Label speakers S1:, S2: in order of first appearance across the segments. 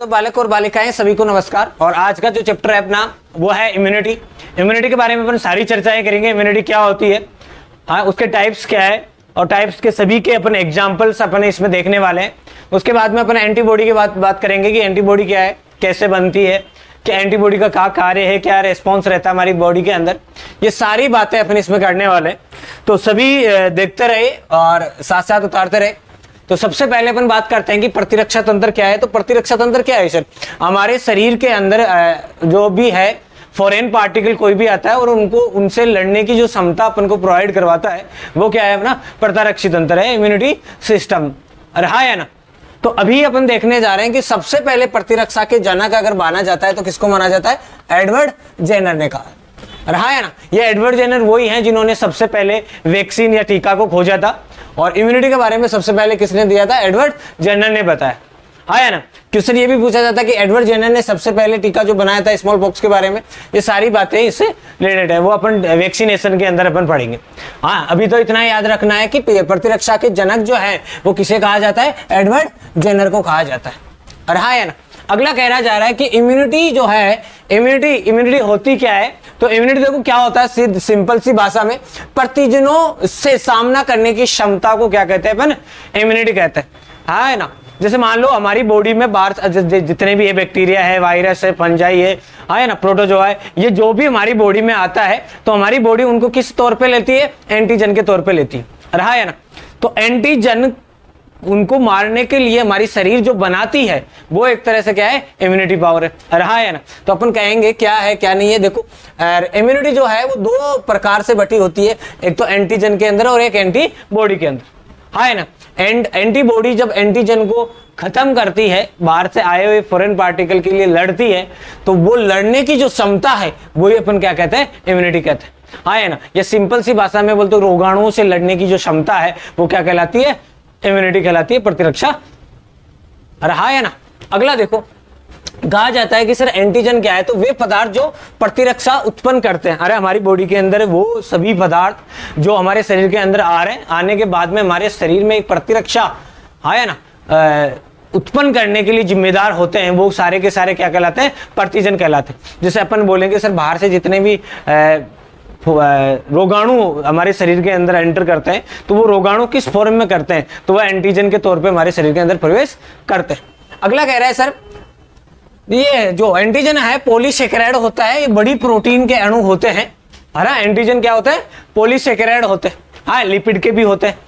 S1: तो बालक और बालिकाएं सभी को नमस्कार। और आज का जो चैप्टर है अपना वो है इम्यूनिटी। इम्यूनिटी के बारे में अपन सारी चर्चाएं करेंगे। इम्यूनिटी क्या होती है, हाँ उसके टाइप्स क्या है और टाइप्स के सभी के अपन एग्जांपल्स अपन इसमें देखने वाले हैं। उसके बाद में अपन एंटीबॉडी की बात करेंगे कि एंटीबॉडी क्या है, कैसे बनती है, क्या एंटीबॉडी का क्या कार्य है, क्या रेस्पॉन्स रहता है हमारी बॉडी के अंदर, ये सारी बातें अपन इसमें करने वाले हैं। तो सभी देखते रहे और साथ साथ उतारते रहे। तो सबसे पहले अपन बात करते हैं कि प्रतिरक्षा तंत्र क्या है। तो प्रतिरक्षा तंत्र क्या है सर? हमारे शरीर के अंदर जो भी है फॉरेन पार्टिकल कोई भी आता है और उनसे लड़ने की जो क्षमता अपन को प्रोवाइड करवाता है वो क्या है अपना प्रतिरक्षी तंत्र है, इम्यूनिटी सिस्टम। रहा है ना। तो अभी अपन देखने जा रहे हैं कि सबसे पहले प्रतिरक्षा के जनक अगर माना जाता है तो किसको माना जाता है? एडवर्ड जेनर ने कहा। रहा है ना। ये एडवर्ड जेनर वही हैं जिन्होंने सबसे पहले वैक्सीन या टीका को खोजा था। और इम्यूनिटी के बारे में सबसे पहले किसने दिया था? एडवर्ड जेनर ने बताया। है ना। क्वेश्चन ये भी पूछा जाता है कि एडवर्ड जेनर ने सबसे पहले टीका जो बनाया था स्मॉल पॉक्स के बारे में, ये सारी बातें इससे रिलेटेड है, वो अपन वैक्सीनेशन के अंदर अपन पढ़ेंगे। हाँ अभी तो इतना याद रखना है कि प्रतिरक्षा के जनक जो है वो किसे कहा जाता है? एडवर्ड जेनर को कहा जाता है। रहा है ना। अगला कहना जा रहा है कि इम्यूनिटी जो है, इम्यूनिटी होती क्या है? तो इम्यूनिटी देखो क्या होता है, सिंपल सी भाषा में प्रतिजनों से सामना करने की क्षमता को क्या कहते हैं अपन? इम्यूनिटी कहते हैं। है ना। जैसे मान लो हमारी बॉडी में बाहर जितने भी है, बैक्टीरिया है, वायरस है, फंजाई है ना, प्रोटोजोआ है, ये जो भी हमारी बॉडी में आता है तो हमारी बॉडी उनको किस तौर पे लेती है? एंटीजन के तौर पे लेती है। रहा है ना। तो एंटीजन उनको मारने के लिए हमारी शरीर जो बनाती है वो एक तरह से क्या है? इम्यूनिटी पावर है। रहा है ना। तो अपन कहेंगे क्या है क्या नहीं है। देखो इम्यूनिटी जो है वो दो प्रकार से बटी होती है, एक तो एंटीजन के अंदर और एक एंटीबॉडी के अंदर। है ना। एंटीबॉडी जब एंटीजन को खत्म करती है, बाहर से आए हुए फॉरेन पार्टिकल के लिए लड़ती है, तो वो लड़ने की जो क्षमता है वो ही अपन क्या कहते हैं? इम्यूनिटी कहते हैं। है ना। ये सिंपल सी भाषा में बोलते रोगाणुओं से लड़ने की जो क्षमता है वो क्या कहलाती है? इम्यूनिटी कहलाती है, प्रतिरक्षा। रहा है ना। अगला देखो कहा जाता है कि सर एंटीजन क्या है? तो वे पदार्थ जो प्रतिरक्षा उत्पन्न करते हैं। अरे हमारी बॉडी के अंदर वो सभी पदार्थ जो हमारे शरीर के अंदर आ रहे हैं, आने के बाद में हमारे शरीर में एक प्रतिरक्षा है ना उत्पन्न करने के लिए जिम्मेदार होते हैं, वो सारे के सारे क्या कहलाते हैं? प्रतिजन कहलाते हैं। जैसे अपन बोलेंगे सर बाहर से जितने भी रोगाणु हमारे शरीर के अंदर एंटर करते हैं तो वो रोगाणु किस फॉर्म में करते हैं? तो वह एंटीजन के तौर पे हमारे शरीर के अंदर प्रवेश करते हैं। अगला कह रहा है सर ये जो एंटीजन है पॉलीसेकेराइड होता है, ये बड़ी प्रोटीन के अणु होते हैं। है ना। एंटीजन क्या होता है? पॉलीसेकेराइड होते हैं। हाँ लिपिड के भी होते हैं।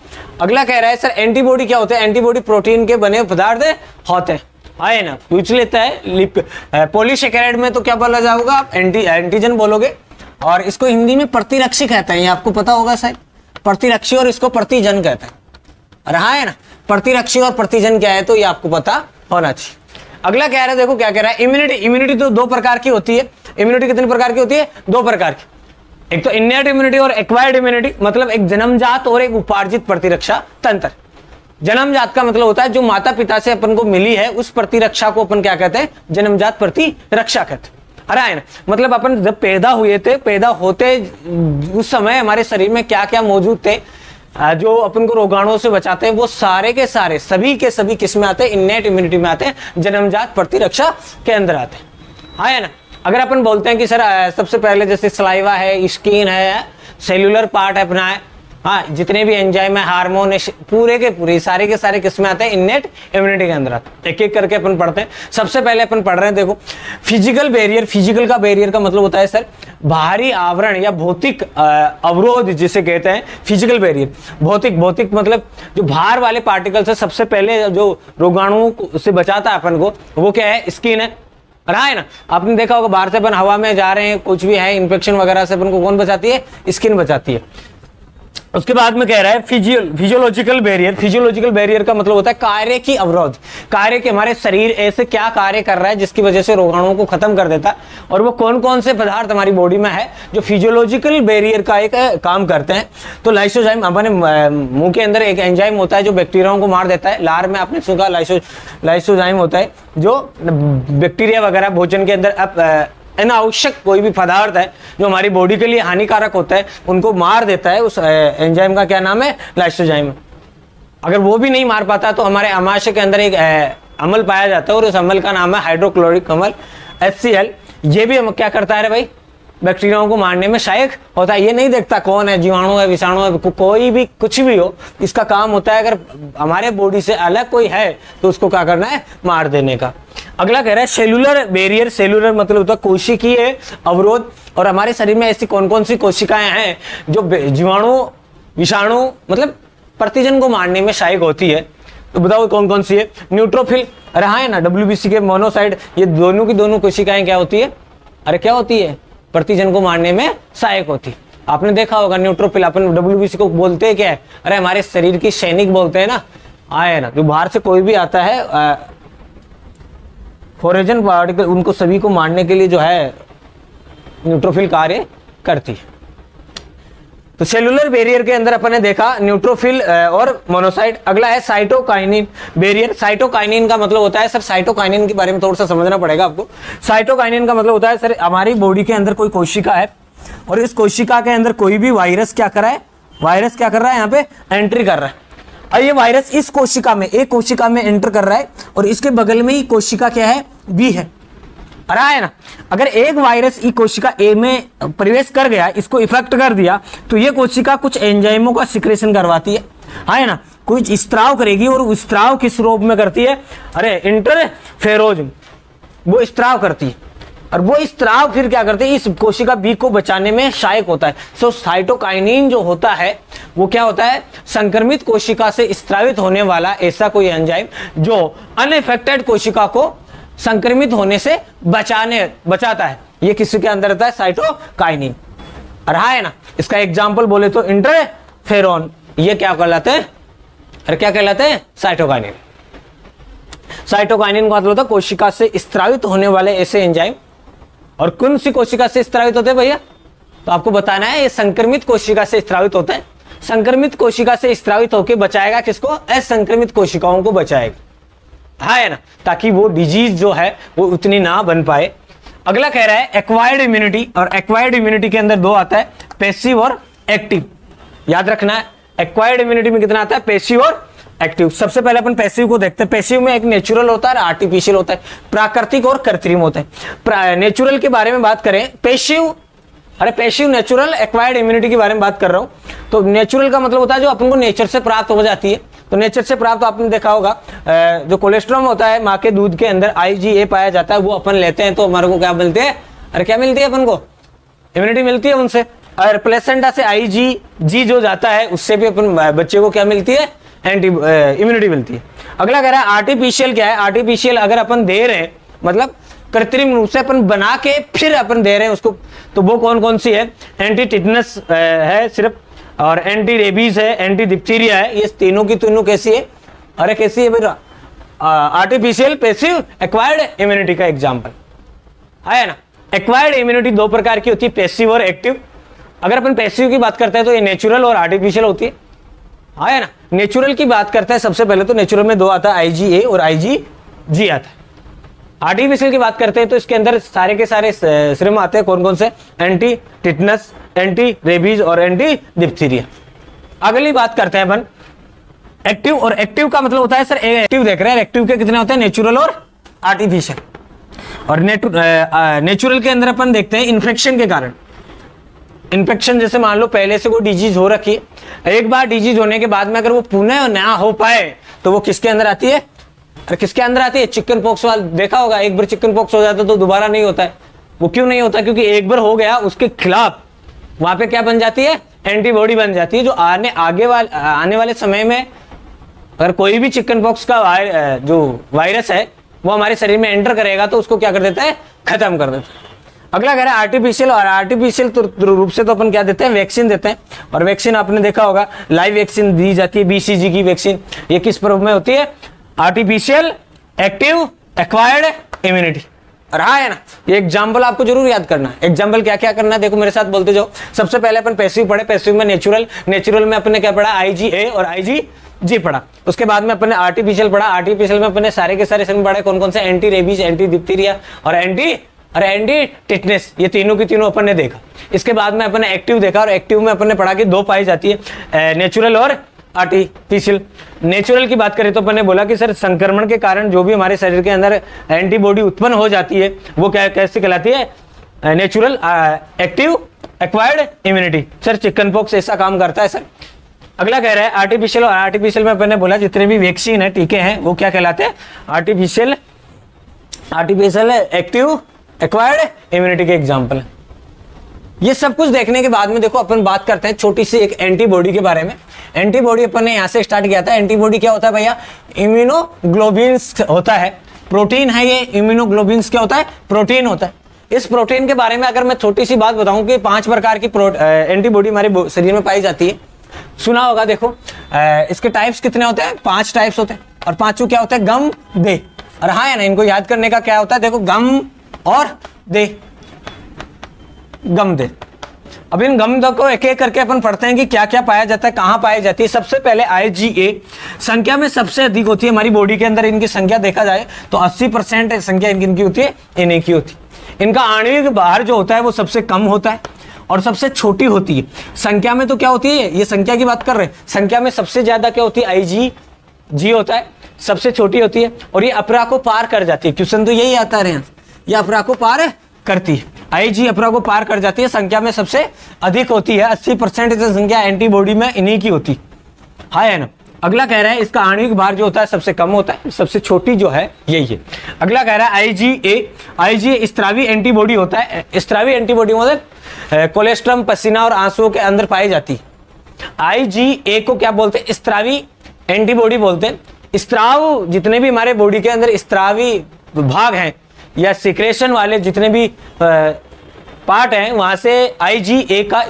S1: अगला कह रहा है सर एंटीबॉडी क्या होते हैं? एंटीबॉडी प्रोटीन के बने पदार्थ होते हैं। है ना। पूछ लेता है पॉलीसेकेराइड में तो क्या बोला जाएगा? एंटीजन बोलोगे। और इसको हिंदी में प्रतिरक्षी कहते हैं, ये आपको पता होगा शायद। प्रतिरक्षी और इसको प्रतिजन कहते हैं। रहा है ना। प्रतिरक्षी और प्रतिजन क्या है तो ये आपको पता होना चाहिए। अगला कह रहा है, देखो क्या कह रहा है, इम्यूनिटी तो दो प्रकार की होती है। इम्यूनिटी कितने प्रकार की होती है? दो प्रकार की। एक तो इननेट इम्यूनिटी और एक्वायर्ड इम्यूनिटी, मतलब एक जन्मजात और एक उपार्जित प्रतिरक्षा तंत्र। जन्मजात का मतलब होता है जो माता पिता से अपन को मिली है, उस प्रतिरक्षा को अपन क्या कहते हैं? जन्मजात प्रतिरक्षा कहते हैं। अरे है ना। मतलब अपन जब पैदा हुए थे, पैदा होते उस समय हमारे शरीर में क्या क्या मौजूद थे जो अपन को रोगाणुओं से बचाते हैं, वो सारे के सारे सभी के सभी किस में आते हैं? इननेट इम्यूनिटी में आते हैं, जन्मजात प्रतिरक्षा के अंदर आते हैं। है ना। अगर अपन बोलते हैं कि सर सबसे पहले जैसे सलाइवा है, स्किन है, सेल्यूलर पार्ट है अपना है, हाँ जितने भी एंजाइम है, हार्मोन है, पूरे के पूरे सारे के सारे किस में आते हैं? इननेट इम्यूनिटी के अंदर आते हैं। एक एक करके अपन पढ़ते हैं। सबसे पहले अपन पढ़ रहे हैं, देखो फिजिकल बैरियर। फिजिकल का बैरियर का मतलब होता है सर बाहरी आवरण या भौतिक अवरोध जिसे कहते हैं फिजिकल बैरियर। भौतिक मतलब जो बाहर वाले पार्टिकल से सबसे पहले जो रोगाणुओं से बचाता है अपन को, वो क्या है? स्किन है। रहा है ना। आपने देखा होगा बाहर से अपन हवा में जा रहे हैं, कुछ भी है इन्फेक्शन वगैरह से अपन को कौन बचाती है? स्किन बचाती है। उसके बाद में कह रहा है फिजियोलॉजिकल बैरियर। फिजियोलॉजिकल बैरियर का मतलब होता है कार्य की अवरोध। कार्य के हमारे शरीर ऐसे क्या कार्य कर रहा है जिसकी वजह से रोगाणुओं को खत्म कर देता है, और वो कौन कौन से पदार्थ हमारी बॉडी में है जो फिजियोलॉजिकल बैरियर का एक काम करते हैं। तो लाइसोजाइम, अपने मुंह के अंदर एक एंजाइम होता है जो बैक्टीरियाओं को मार देता है। लार में आपने सुना लाइसोजाइम होता है जो बैक्टीरिया वगैरह भोजन के अंदर अनावश्यक कोई भी पदार्थ है जो हमारी बॉडी के लिए हानिकारक होता है उनको मार देता है। उस एंजाइम का क्या नाम है? लाइसोजाइम। अगर वो भी नहीं मार पाता तो हमारे आमाशय के अंदर एक अम्ल पाया जाता है और उस अम्ल का नाम है हाइड्रोक्लोरिक अम्ल HCl। ये भी हम क्या करता है भाई, बैक्टीरियाओं को मारने में सहायक होता है। ये नहीं देखता कौन है, जीवाणु है, विषाणु है, कोई भी कुछ भी हो, इसका काम होता है अगर हमारे बॉडी से अलग कोई है तो उसको क्या करना है, मार देने का। अगला कह रहा है सेलुलर बैरियर। सेलुलर मतलब होता है कोशिकीय अवरोध। और हमारे शरीर में ऐसी कौन कौन सी कोशिकाएं हैं जो जीवाणु विषाणु मतलब प्रतिजन को मारने में सहायक होती है, तो बताओ कौन कौन सी है। न्यूट्रोफिल, अरे हाँ है ना, WBC के मोनोसाइट, ये दोनों की दोनों कोशिकाएं क्या होती है, अरे क्या होती है, प्रतिजन को मारने में सहायक होती है। आपने देखा होगा न्यूट्रोफिल, अपन WBC को बोलते हैं क्या है, अरे हमारे शरीर की सैनिक बोलते हैं ना, आए ना, जो बाहर से कोई भी आता है फॉरेजन पार्टिकल, उनको सभी को मारने के लिए जो है न्यूट्रोफिल कार्य करती है। तो सेलुलर बैरियर के अंदर अपन ने देखा न्यूट्रोफिल और मोनोसाइट। अगला है साइटोकाइनिन बैरियर। साइटोकाइनिन का मतलब होता है सर, साइटोकाइनिन के बारे में थोड़ा सा समझना पड़ेगा आपको। साइटोकाइनिन का मतलब होता है सर, हमारी बॉडी के अंदर कोई कोशिका है और इस कोशिका के अंदर कोई भी वायरस क्या कर रहा है, वायरस क्या कर रहा है, यहाँ पे एंट्री कर रहा है। और ये वायरस इस कोशिका में, एक कोशिका में एंटर कर रहा है और इसके बगल में ही कोशिका क्या है, बी है। आ रहा है ना, अगर एक वायरस ई कोशिका ए में प्रवेश कर गया, इसको इफेक्ट कर दिया, तो ये कोशिका कुछ एंजाइमों का सिक्रेशन करवाती है ना, कुछ स्त्राव करेगी। और स्त्राव किस रूप में करती है, अरे इंटरफेरोज, वो स्त्राव करती है। और वो स्त्राव फिर क्या करते हैं, इस कोशिका बी को बचाने में सहायक होता है। सो साइटोकाइनिन जो होता है वो क्या होता है, संक्रमित कोशिका से स्त्रावित होने वाला ऐसा कोई एंजाइम जो अनइफेक्टेड कोशिका को संक्रमित होने से बचाता है। ये किसी के अंदर रहता है, साइटोकाइनिन। रहा है ना, इसका एग्जांपल बोले तो इंटरफेरॉन, ये क्या कहलाते हैं, अरे क्या कहलाते हैं, साइटोकाइनिन। साइटोकाइनिन का मतलब होता है कोशिका से स्त्रावित होने वाले ऐसे एंजाइम। और कौन सी कोशिका से स्त्रावित होते हैं भैया, तो आपको बताना है, ये संक्रमित कोशिका से स्त्रावित होते हैं। संक्रमित कोशिका से स्त्रावित होकर बचाएगा किसको, असंक्रमित कोशिकाओं को बचाएगा, है ना, ताकि वो डिजीज जो है वो उतनी ना बन पाए। अगला कह रहा है एक्वायर्ड इम्यूनिटी। और एक्वायर्ड इम्यूनिटी के अंदर दो आता है, पैसिव और एक्टिव। याद रखना है, एक्वायर्ड इम्यूनिटी में कितना आता है, पैसिव और एक्टिव। सबसे पहले अपन पैसिव को देखते हैं। पैसिव में एक नेचुरल होता है, आर्टिफिशियल होता है, प्राकृतिक और कृत्रिम होता है। नेचुरल के बारे में बात करें, पैसिव, अरे पैसिव नेचुरल, एक्वायर्ड इम्यूनिटी के बारे में बात कर रहा हूं। तो नेचुरल का मतलब होता है जो अपन को नेचर से प्राप्त हो जाती है। तो नेचर से प्राप्त आपने देखा होगा, जो कोलेस्ट्रॉल होता है माँ के दूध के अंदर IgA पाया जाता है, वो अपन लेते हैं तो हमारे को क्या मिलते हैं, अरे क्या मिलती है अपन को, इम्यूनिटी मिलती है उनसे। और प्लेसेंटा से IgG जो जाता है उससे भी अपन बच्चे को क्या मिलती है, इम्यूनिटी मिलती है। अगला कह रहा है आर्टिफिशियल। क्या है आर्टिफिशियल, अगर अपन दे रहे हैं मतलब कृत्रिम रूप से अपन बना के फिर अपन दे रहे हैं उसको, तो वो कौन कौन सी है, एंटी टिटनस है सिर्फ, और एंटी रेबीज है, एंटी डिप्थीरिया है। ये तीनों की तीनों कैसी है, अरे कैसी है बेटा, आर्टिफिशियल, पैसिव, एक्वायर्ड इम्यूनिटी का एग्जांपल है ना। एक्वायर्ड इम्यूनिटी दो प्रकार की होती है, पैसिव और एक्टिव। अगर अपन पैसिव की बात करते हैं तो ये नेचुरल और आर्टिफिशियल होती है ना। नेचुरल की बात करते हैं सबसे पहले तो नेचुरल में दो आता है, IgA और IgG आता है। आर्टिफिशियल की बात करते हैं तो इसके अंदर सारे के सारे सिर्फ आते हैं, कौन कौन से, एंटी टिटनस, एंटी रेबीज और एंटी डिप्थीरिया। अगली बात करते हैं अपन एक्टिव। और एक्टिव का मतलब होता है सर, एक्टिव देख रहे हैं, एक्टिव के कितने होते हैं, नेचुरल और आर्टिफिशियल। और नेचुरल के अंदर अपन देखते हैं इन्फेक्शन के कारण। इन्फेक्शन जैसे मान लो पहले से कोई डिजीज हो रखी है, एक बार डिजीज होने के बाद में अगर वो पुनः ना हो पाए तो वो किसके अंदर आती है, अरे किसके अंदर आती है, चिकन पॉक्स वाला देखा होगा, एक बार चिकन पॉक्स हो जाता है तो दोबारा नहीं होता है। वो क्यों नहीं होता, क्योंकि एक बार हो गया उसके खिलाफ वहां पे क्या बन जाती है, एंटीबॉडी बन जाती है, जो आने वाले समय में अगर कोई भी चिकन पॉक्स का जो वायरस है वो हमारे शरीर में एंटर करेगा तो उसको क्या कर देता है, खत्म कर देता है। अगला कह रहा है आर्टिफिशियल। और आर्टिफिशियल रूप से तो अपन क्या देते हैं, वैक्सीन देते हैं। और वैक्सीन आपने देखा होगा, लाइव वैक्सीन दी जाती है, BCG की वैक्सीन। ये किस रूप में होती है, आर्टिफिशियल, एक्टिव, एक्वायर्ड इम्यूनिटी। रहा है ना, ये एग्जाम्पल आपको जरूर याद करना है। एग्जाम्पल क्या क्या करना है, देखो मेरे साथ बोलते जाओ। सबसे पहले अपन पैसिव पढ़े, पैसिव में नेचुरल में अपने क्या पढ़ा, IgA और IgG पढ़ा। उसके बाद में अपने आर्टिफिशियल पढ़ा। आर्टिफिशियल में अपने सारे के सारे सिम पढ़े, कौन कौन से, एंटी रेबीज, एंटी डिप्थीरिया और एंटी टिटनेस। ये तीनों की तीनों अपन ने देखा। इसके बाद में अपन ने एक्टिव देखा, और एक्टिव में अपन ने पढ़ा कि दो पाई जाती है, नेचुरल और आर्टिफिशियल। नेचुरल की बात करें तो अपन ने बोला कि सर संक्रमण के कारण जो भी हमारे शरीर के अंदर एंटीबॉडी उत्पन्न हो जाती है वो क्या कैसे कहलाती है? Natural active acquired immunity. Sir chicken pox ऐसा काम करता है सर। अगला कह रहा है आर्टिफिशियल, और आर्टिफिशियल में अपन ने बोला जितने भी वैक्सीन है, टीके हैं, वो क्या कहलाते हैं? आर्टिफिशियल एक्टिव एक्वायर्ड इम्यूनिटी के एग्जाम्पल है। ये सब कुछ देखने के बाद में देखो अपन बात करते हैं छोटी सी एक एंटीबॉडी के बारे में। एंटीबॉडी अपन ने यहां से स्टार्ट किया था। एंटीबॉडी क्या होता है भैया? इम्यूनोग्लोबिन्स होता है, प्रोटीन है ये। इम्यूनोग्लोबिन्स क्या होता है? प्रोटीन होता है। इस प्रोटीन के बारे में अगर मैं छोटी सी बात बताऊं कि 5 प्रकार की एंटीबॉडी हमारे शरीर में पाई जाती है, सुना होगा। देखो इसके टाइप्स कितने होते हैं? 5 टाइप्स होते हैं, और पांचों क्या होते हैं? गम दे। और हाँ है ना, इनको याद करने का क्या होता है? देखो गम और दे, गम दे। अब इन गम दो को एक एक करके अपन पढ़ते हैं कि क्या क्या पाया जाता है, कहां पाई जाती है। सबसे पहले IgA संख्या में सबसे अधिक होती है हमारी बॉडी के अंदर। इनकी संख्या देखा जाए तो 80% संख्या इनकी होती है, इन्हीं की होती है। इनका आणविक भार जो होता है वो सबसे कम होता है और सबसे छोटी होती है। संख्या में तो क्या होती है, ये संख्या की बात कर रहे हैं, संख्या में सबसे ज्यादा क्या होती है? IgG होता है, सबसे छोटी होती है, और ये अपरा को पार कर जाती है। क्वेश्चन तो यही आता है, ये अपरा को पार करती है। IG अपरा को पार कर जाती है, संख्या में सबसे अधिक होती है। 80% संख्या एंटीबॉडी में इन्हीं की होती है ना। अगला कह रहा है इसका आणविक भार जो होता है सबसे कम होता है, सबसे छोटी जो है यही है। अगला कह रहा है IgA स्त्रावी एंटीबॉडी होता है। स्त्रावी एंटीबॉडी मतलब कोलेस्ट्रम, पसीना और आंसुओं के अंदर पाई जाती है। IgA को क्या बोलते हैं? स्त्रावी एंटीबॉडी बोलते हैं। स्त्राव जितने भी हमारे बॉडी के अंदर स्त्रावी भाग हैं या सिक्रेशन वाले जितने भी पार्ट हैं, वहां से IgA का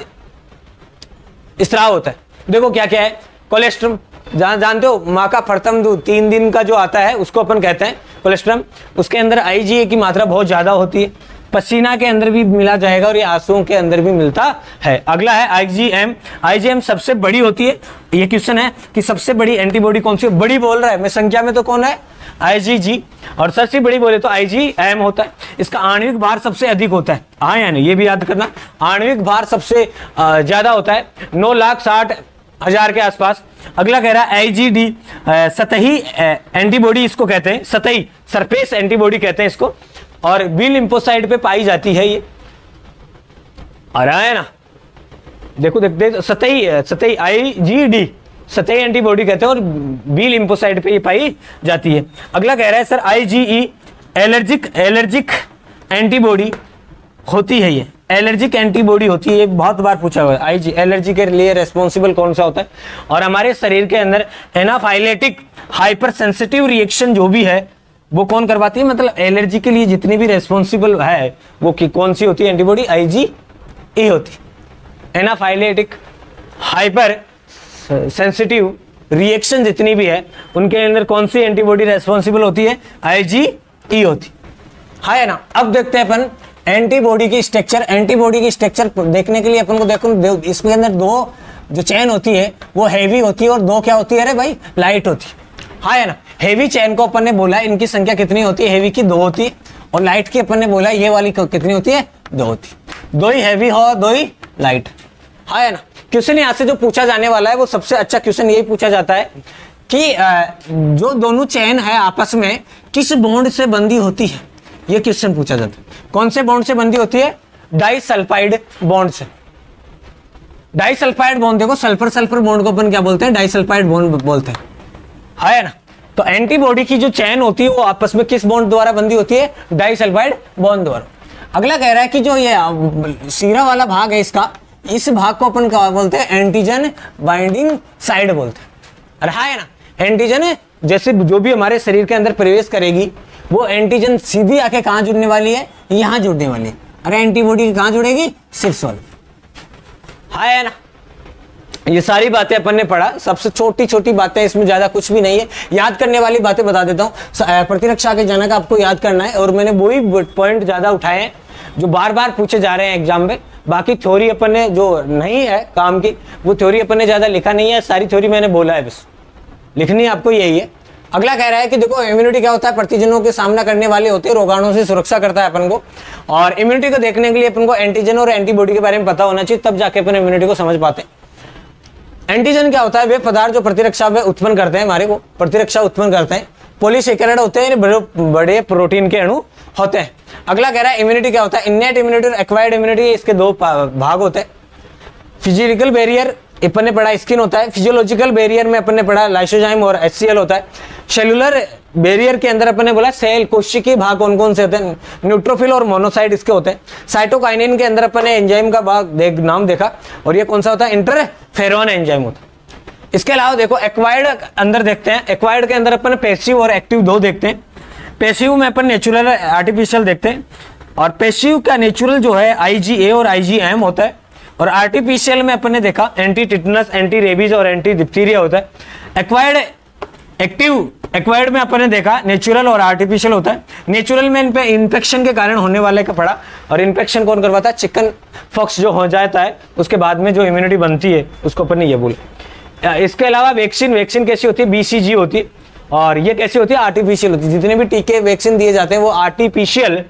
S1: स्त्राव होता है। देखो क्या क्या है? कोलेस्ट्रम, जानते हो माँ का प्रथम दूध 3 दिन का जो आता है उसको अपन कहते हैं कोलेस्ट्रम। उसके अंदर IgA की मात्रा बहुत ज्यादा होती है। पसीना के अंदर भी मिला जाएगा और ये आंसुओं के अंदर भी मिलता है। अगला है IgM सबसे बड़ी होती है। ये क्वेश्चन है कि सबसे बड़ी एंटीबॉडी कौन सी? बड़ी बोल रहा है, मैं संख्या में तो कौन है? IgG। और सबसे बड़ी बोले तो IgM होता है। इसका आणविक भार सबसे अधिक होता है। हाँ या नहीं, ये भी याद करना, आणविक भार सबसे ज्यादा होता है, 9,60,000 के आसपास। अगला कह रहा है IgD सतही एंटीबॉडी इसको कहते हैं, सतही सरफेस एंटीबॉडी कहते हैं इसको, और बी लिम्फोसाइट पे पाई जाती है ये। आ रहा है ना, देखो देख सतही IgD सतही एंटीबॉडी कहते हैं और बी लिम्फोसाइट पे ये पाई जाती है। अगला कह रहा है सर IgE एलर्जिक एंटीबॉडी होती है। ये एलर्जिक एंटीबॉडी होती है, ये बहुत बार पूछा हुआ है। IG एलर्जी के लिए रेस्पॉन्सिबल कौन सा होता है? और हमारे शरीर के अंदर एनाफाइलेटिक हाइपर सेंसिटिव रिएक्शन जो भी है वो कौन करवाती है? मतलब एलर्जी के लिए जितनी भी रेस्पॉन्सिबल है वो कौन सी होती है एंटीबॉडी? IgE होती है। एनाफाइलेटिक हाइपर सेंसिटिव रिएक्शन जितनी भी है उनके अंदर कौन सी एंटीबॉडी रेस्पॉन्सिबल होती है? IgE होती है ना। अब देखते हैं अपन एंटीबॉडी की स्ट्रक्चर। एंटीबॉडी की स्ट्रक्चर देखने के लिए अपन को देखो, इसके अंदर 2 जो चेन होती है वो हैवी होती है और 2 क्या होती है? अरे भाई लाइट होती है ना। हैवी चेन को अपन ने बोला इनकी संख्या कितनी होती है? हैवी की 2 होती है, और लाइट की अपन ने बोला ये वाली कितनी होती है? 2 होती है। 2 ही हैवी हो, 2 ही लाइट, है ना। क्वेश्चन यहाँ से जो पूछा जाने वाला है वो सबसे अच्छा क्वेश्चन यही पूछा जाता है कि जो दोनों चेन है आपस में किस बॉन्ड से बंधी होती है? ये क्वेश्चन पूछा जाता है। कौन से बॉन्ड से बंधी होती है? डाइसल्फाइड बॉन्ड से। डाइसल्फाइड बॉन्ड, देखो सल्फर सल्फर बॉन्ड को अपन क्या बोलते हैं? डाइसल्फाइड बॉन्ड बोलते हैं, है ना। तो एंटीबॉडी की जो चेन होती है वो आपस में किस बॉन्ड द्वारा बंधी होती है? डाइसल्फाइड बॉन्ड द्वारा। अगला कह रहा है कि जो ये सीरा वाला भाग है इसका, इस भाग को अपन क्या बोलते हैं? एंटीजन बाइंडिंग साइड बोलते हैं। अरे हाँ है ना, एंटीजन जैसे जो भी हमारे शरीर के अंदर प्रवेश करेगी वो एंटीजन सीधी आके कहाँ जुड़ने वाली है? यहाँ जुड़ने वाली है। अरे एंटीबॉडी कहाँ जुड़ेगी? सिर्फ वाले, है ना। ये सारी बातें अपन ने पढ़ा, सबसे छोटी छोटी बातें, इसमें ज्यादा कुछ भी नहीं है। याद करने वाली बातें बता देता हूँ। प्रतिरक्षा के जनक आपको याद करना है, और मैंने वही पॉइंट ज्यादा उठाए हैं जो बार बार पूछे जा रहे हैं एग्जाम में। बाकी थ्योरी अपन ने जो नहीं है काम की वो थ्योरी अपन ने ज्यादा लिखा नहीं है, सारी थ्योरी मैंने बोला है, बस लिखनी आपको यही है। अगला कह रहा है कि देखो इम्यूनिटी क्या होता है? प्रतिजनों के सामना करने वाले होते हैं, रोगाणुओं से सुरक्षा करता है अपन को। और इम्यूनिटी को देखने के लिए अपन को एंटीजन और एंटीबॉडी के बारे में पता होना चाहिए, तब जाके अपन इम्यूनिटी को समझ पाते हैं। एंटीजन क्या होता है? वे पदार्थ जो प्रतिरक्षा में उत्पन्न करते हैं, हमारे को प्रतिरक्षा उत्पन्न करते हैं। पॉलीसेकेराइड होते हैं, बड़े प्रोटीन के अणु होते हैं। अगला कह रहा है इम्यूनिटी क्या होता है? इन्नेट इम्यूनिटी और एक्वायर्ड इम्यूनिटी, इसके दो भाग होते हैं। फिजिकल बैरियर अपन ने पढ़ा स्किन होता है। फिजियोलॉजिकल बैरियर में अपन ने पढ़ा लाइसोजाइम और HCl होता है। सेलुलर बैरियर के अंदर अपन ने बोला सेल कोशिकीय भाग कौन कौन से होते हैं? न्यूट्रोफिल और मोनोसाइट इसके होते हैं। साइटोकाइनिन के अंदर अपन ने एंजाइम का भाग नाम देखा, और ये कौन सा होता है? इंटरफेरॉन एंजाइम होता है। इसके अलावा देखो एक्वायर्ड अंदर देखते हैं। एक्वायर्ड के अंदर अपन पैसिव और एक्टिव दो देखते हैं। पैसिव में अपन नेचुरल आर्टिफिशियल देखते हैं, और पैसिव का नेचुरल जो है IgA और IgM होता है, और आर्टिफिशियल में अपन ने देखा एंटी टिटनस, एंटी रेबीज और एंटी डिप्थीरिया होता है। एक्वायर्ड में अपन ने देखा नेचुरल और आर्टिफिशियल होता है। नेचुरल में इन पे इन्फेक्शन के कारण होने वाले का पड़ा, और इन्फेक्शन कौन करवाता है? चिकन फॉक्स जो हो जाता है उसके बाद में जो इम्यूनिटी बनती है उसको अपन ने ये बोला। इसके अलावा वैक्सीन कैसी होती है? BCG होती है, और ये कैसी होती है? आर्टिफिशियल होती है। जितने भी टीके वैक्सीन दिए जाते हैं वो आर्टिफिशियल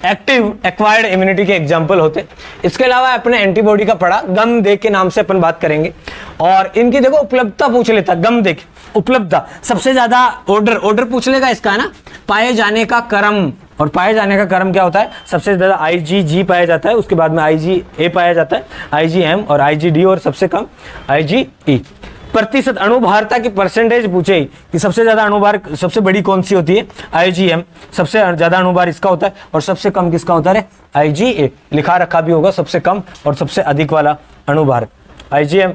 S1: एक्टिव एक्वायर्ड इम्यूनिटी के एग्जाम्पल होते हैं। इसके अलावा अपने एंटीबॉडी का पढ़ा, गम देख के नाम से अपन बात करेंगे, और इनकी देखो उपलब्धता पूछ लेता, गम देख उपलब्धता सबसे ज्यादा ऑर्डर पूछ लेगा इसका, है ना? पाए जाने का क्रम, और पाए जाने का क्रम क्या होता है? सबसे ज्यादा IgG पाया जाता है, उसके बाद में IgA पाया जाता है, IgM और IgD, और सबसे कम IgE। प्रतिशत अणुभारता की परसेंटेज पूछे कि सबसे ज्यादा अणुभार सबसे बड़ी कौन सी होती है? IgM, सबसे ज्यादा अणुभार इसका होता है, और सबसे कम किसका होता है? IgA। लिखा रखा भी होगा सबसे कम और सबसे अधिक वाला अणुभार IgM।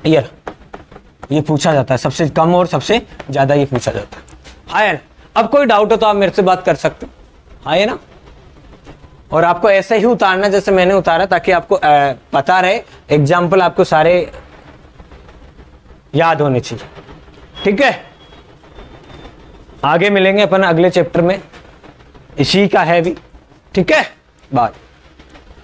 S1: ये पूछा जाता है, सबसे कम और सबसे ज्यादा ये पूछा जाता है। हाँ, अब कोई डाउट हो तो आप मेरे से बात कर सकते हो, हाँ ये ना? और आपको ऐसे ही उतारना जैसे मैंने उतारा, ताकि आपको पता रहे, एग्जाम्पल आपको सारे याद होने चाहिए। ठीक है, आगे मिलेंगे अपन अगले चैप्टर में, इसी का है भी। ठीक है, बाय।